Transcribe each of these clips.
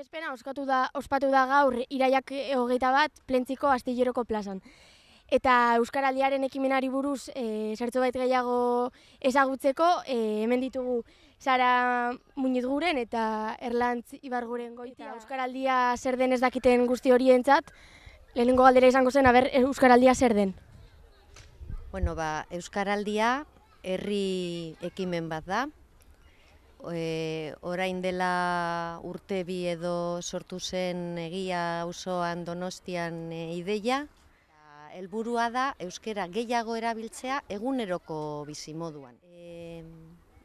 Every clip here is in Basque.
aurkezpena ospatu da gaur iraiak 21 Plentziko Astilleroko plazan. Eta Euskaraldiaren ekimenari buruz zertxo bait gehiago ezagutzeko, hemen ditugu Sara Muñizguren eta Erlantz Ibarguren goitia. Euskaraldia zer den ez dakiten guzti horientzat, lehenengo galdera izango zen, Euskaraldia zer den? Bueno, Euskaraldia herri ekimen bat da. Orain dela urte bi edo sortu zen Egia auzoan Donostian ideia. Helburua da euskara gehiago erabiltzea eguneroko bizimoduan.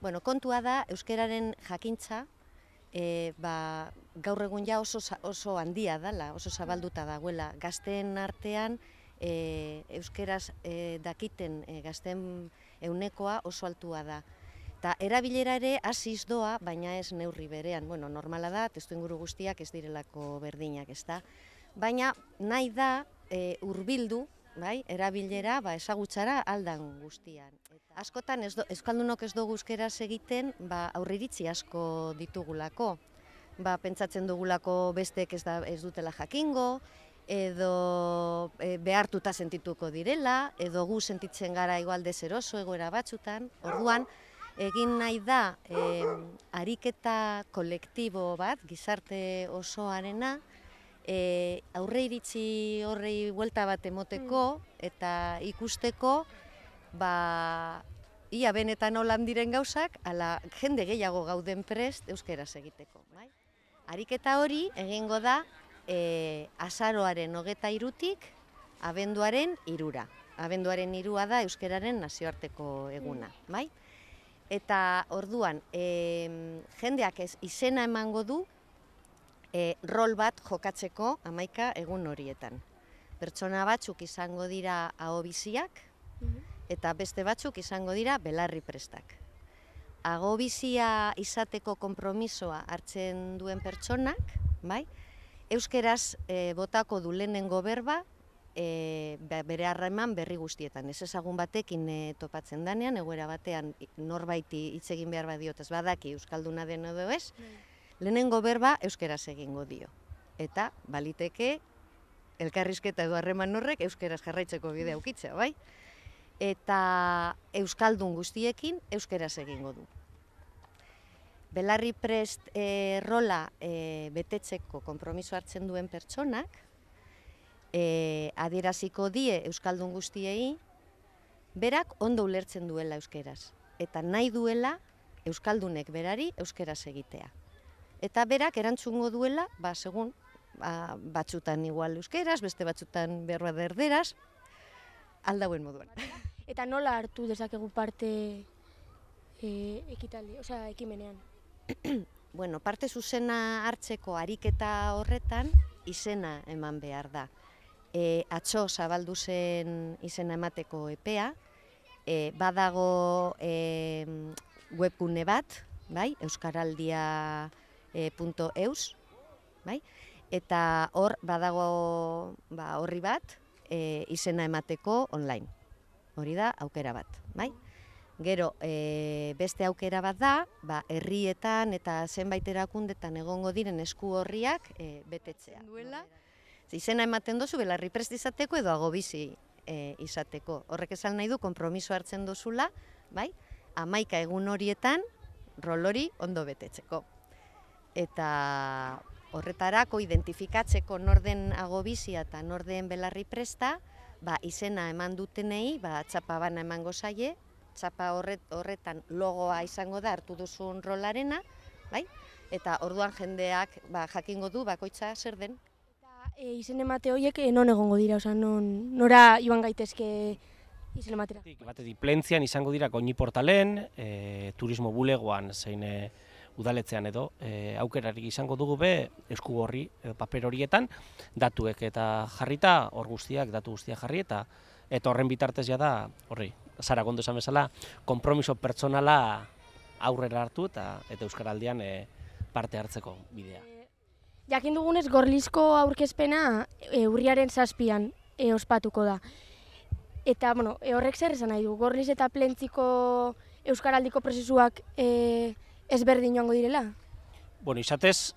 Bueno, kontua da euskararen jakintza gaur egun ja oso handia dela, oso zabalduta dagoela. Gazteen artean euskaraz dakiten gazteen ehunekoa oso altua da. Eta erabilera ere hasiz doa, baina ez neurri berean. Bueno, normala da, testuinguru guztiak ez direlako berdinak, ezta? Baina nahi da hurbildu, erabilera ezagutzara aldan guztian. Askotan euskaldunok ez dugu euskeraz egiten aurreiritzi asko ditugulako. Pentsatzen dugulako besteek ez dutela jakingo, edo behartuta sentituko direla, edo gu sentitzen gara igual deseroso egoera batzutan. Orduan, egin nahi da ariketa kolektibo bat, gizarte osoarena, aurreiritzi horrei buelta bat emoteko eta ikusteko ia benetan holan diren gauzak, ala jende gehiago gauden prest euskeraz egiteko. Ariketa hori egingo da azaroaren 23-tik abenduaren 3-ra. Abenduaren 3-a da euskararen nazioarteko eguna. Eta orduan, jendeak izena emango du rol bat jokatzeko 11 egun horietan. Pertsona batzuk izango dira ahobiziak eta beste batzuk izango dira belarri prestak. Ahobizia izateko konpromisoa hartzen duen pertsonak, euskeraz botako du lehenengo berba bere harreman berri guztietan. Ez ezagun batekin topatzen danean, egoera batean norbaiti hitz egin behar badiot ez badaki euskalduna den edo ez, lehenengo berba euskeraz egingo dio. Eta baliteke elkarrizketa edo harreman horrek euskeraz jarraitzeko bidea aukitzea, bai? Eta euskaldun guztiekin euskeraz egingo du. Belarri prest rola betetzeko konpromiso hartzen duen pertsonak, adieraziko die euskaldun guztiei, berak ondo ulertzen duela euskeraz. Eta nahi duela euskaldunek berari euskeraz egitea. Eta berak erantzungo duela, segun, batzutan igual euskeraz, beste batzutan berba erderaz, aldauen moduan. Eta nola hartu dezakegu parte ekimenean? Bueno, parte zuzena hartzeko ariketa horretan izena eman behar da. Atzo zabaldu zen izena emateko epea, badago webgune bat, euskaraldia.eus, eta hor badago horri bat izena emateko online. Hori da aukera bat. Gero, beste aukera bat da, herrietan eta zenbait erakundetan egongo diren esku horriak betetzea. Izena ematen dozu belarri prest izateko edo agobizi izateko. Horrek esan nahi du konpromiso hartzen dozula, 11 egun horietan rol hori ondo betetzeko. Eta horretarako identifikatzeko norden agobizia eta norden belarri presta, izena eman dutenei txapa bana emango zaie, txapa horretan logoa izango da hartu duzun rolarena, eta orduan jendeak jakingo du bakoitza zer den. Eta izen emate horiek non egongo dira, nora joan gaitezke izen ematera? Batetik Plentzian izango dira Goñi portalen, turismo bulegoan zein udaletzean edo, aukerarik izango dugu esku horri, paper horietan, datuek eta jarrita, hor guztiak, datu guztiak jarri, eta horren bitartez da, horri, Sara gondo esan bezala, konpromiso pertsonala aurrera hartu eta Euskaraldian parte hartzeko bidea. Jakin dugunez, Gorlizko aurkezpena urriaren 7an ospatuko da. Eta, horrek zer esan nahi du, Gorliz eta Plentziko Euskaraldiko prozesuak ezberdin joango direla? Bueno, izatez,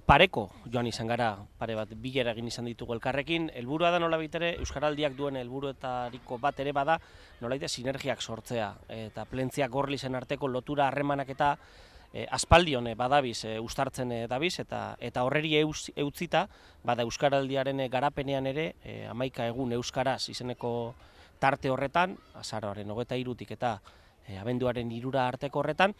pareko joan izan gara, pare bat, bilera egin izan ditugu elkarrekin. Helburua da nolabait ere, Euskaraldiak duen helburuetariko bat ere bada, nolabait sinergiak sortzea. Eta Plentziak Gorlizen arteko lotura harremanak eta aspaldion badabiz, uztartzen dabiz, eta horreri eutzita, bada Euskaraldiaren garapenean ere, 11 egun Euskaraz izeneko tarte horretan, azaroaren 23tik eta abenduaren 3 arteko horretan,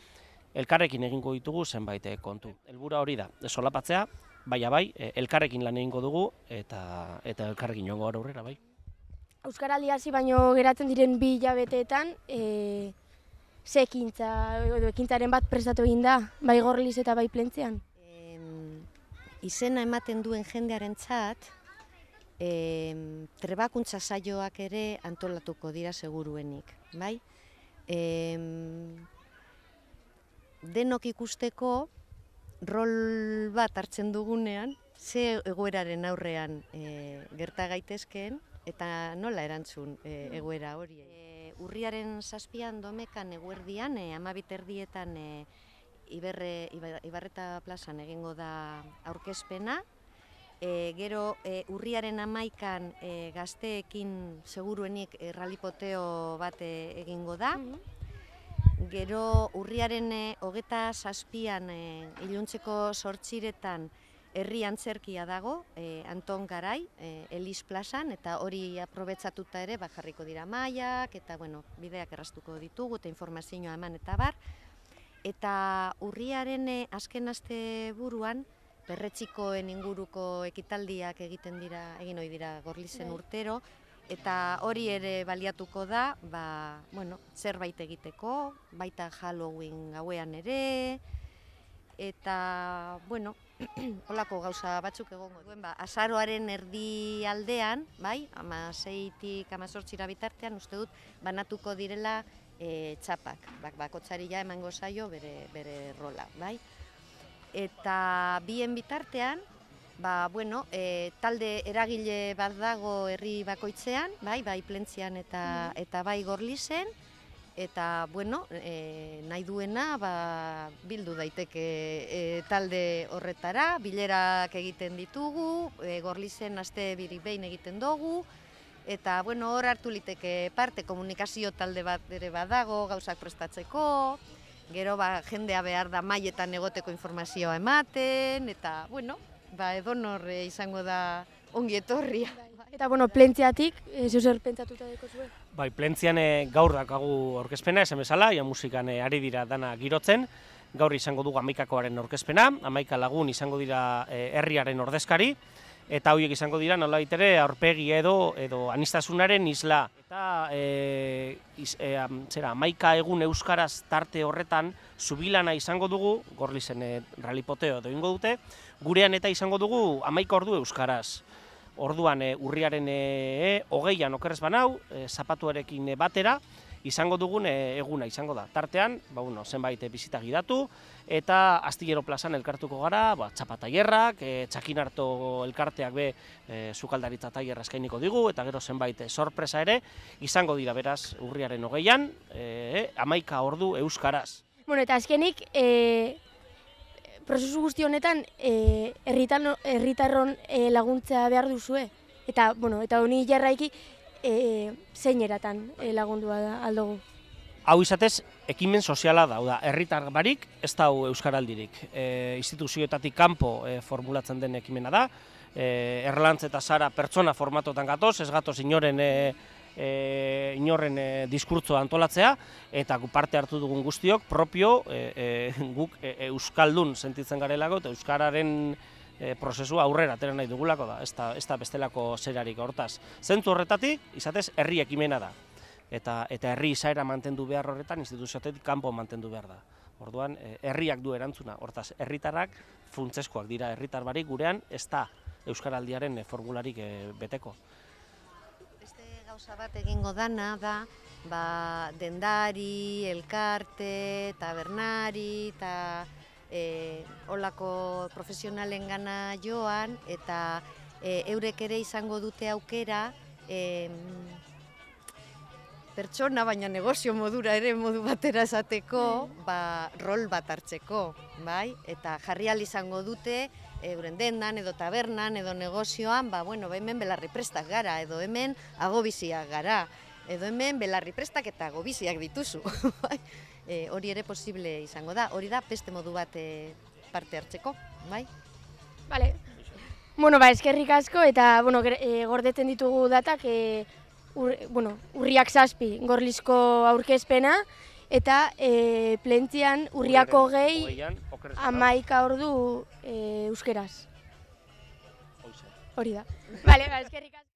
elkarrekin egingo ditugu zenbait kontu. Helburua hori da, solapatzea, bai, elkarrekin lan egingo dugu eta elkarrekin joango gara aurrera, bai. Euskaraldi hasi baino geratzen diren 2 hilabeteetan, ze ekintza edo ekintzaren bat prestatu egin da, bai Gorliz eta bai Plentzian? Izena ematen duen jendearentzat, trebakuntza saioak ere antolatuko dira seguruenik, bai? Denok ikusteko rol bat hartzen dugunean, ze egoeraren aurrean gerta gaitezkeen eta nola erantzun egoera hori. Urriaren 7an Domekan eguerdian, 12:30etan Ibarreta plazan egingo da aurkezpena. Gero urriaren 11an gazteekin seguruenik ralipoteo bat egingo da. Gero urriaren 27an iluntzeko 8etan herri antzerkia dago, Anton Garai, Elis plazan, eta hori aprobetsatuta ere jarriko dira mahaiak, eta bideak erraztuko ditugu, eta informazioa eman eta bar. Eta urriaren azken aste buruan, perretxikoen inguruko ekitaldiak egin ohi dira Gorlizen urtero, eta hori ere baliatuko da, zerbait egiteko, baita Halloween gauean ere, eta, holako gauza batzuk egongo duen, azaroaren erdi aldean, 16tik 18ra bitartean, uste dut, banatuko direla txapak, bakotzari ja emango zaio bere rola, bai? Eta bien bitartean, talde eragile bat dago herri bakoitzean, bai Plentzian eta bai Gorlizen, eta, nahi duena bildu daiteke talde horretara, bilerak egiten ditugu, Gorlizen aste behin egiten dugu, eta, hor hartu liteke parte, komunikazio talde bat ere badago, gauzak prestatzeko, gero jendea behar da mahaietan egoteko informazioa ematen, eta, edonor izango da ongi etorria. Eta, Plentziatik, zer pentsatuta deko zuen? Bai, Plentzian gaur dakagu aurkezpena, esan bezala, musikan ari dira dana girotzen. Gaur izango dugu 11koaren aurkezpena, 11 lagun izango dira herriaren ordezkari, eta horiek izango dira nolabait ere aurpegi edo aniztasunaren isla. Eta 11 egun euskaraz tarte horretan zubilana izango dugu, Gorlizen ralipoteo edo ingo dute, gurean eta izango dugu 11 ordu euskaraz. Orduan urriaren 20an okerrez banau, zapatuarekin batera, izango dugun eguna izango da. Tartean, zenbait bizita gidatu, eta Astillero plazan elkartuko gara, txapatailerrak, txakinarto elkarteak sukaldaritza tailerra eskainiko digu, eta gero zenbait sorpresa ere, izango dira beraz urriaren 20an, 11 ordu euskaraz. Eta azkenik, prozesu guzti honetan herritarron laguntza behar duzue, eta honi jarraiki zein eratan lagundua aldugu. Hau izatez, ekimen soziala da, herritar barik ez da euskaraldirik. Instituzioetatik kanpo formulatzen den ekimena da, Erlantz eta Sara pertsona formatotan gatoz, ez gatoz inorren diskurtsoa antolatzea, eta parte hartu dugun guztiok propio guk euskaldun sentitzen garelako eta euskararen prozesua aurrera atera nahi dugulako da, ez da bestelako zerarik hortaz. Zentzu horretatik, izatez, herri ekimena da. Eta herri izaera mantendu behar horretan, instituzioetetik kanpo mantendu behar da. Orduan, herriak du erantzuna, hortaz, herritarrak funtseskoak dira, herritar barik gurean ez da euskaraldiaren formularik beteko. Gauza bat egingo dana da, dendari, elkarte, tabernari, eta holako profesionalen gana joan, eta eurek ere izango dute aukera pertsona, baina negozio modura ere modu batera esateko, rol bat hartzeko, bai? Eta jarri ahal izango dute, euren dendan, edo tabernan, edo negozioan, hemen belarri prestak gara, edo hemen agobiziak gara, edo hemen belarri prestak eta agobiziak dituzu. Hori ere posible izango da, hori da beste modu bat parte hartzeko, bai? Bale. Eskerrik asko eta gordetzen ditugu datak urriak 7 Gorlizko aurkezpena eta Plentzian urriak 20 11 ordu euskeraz. Hori da. Bale, eskerrik asko.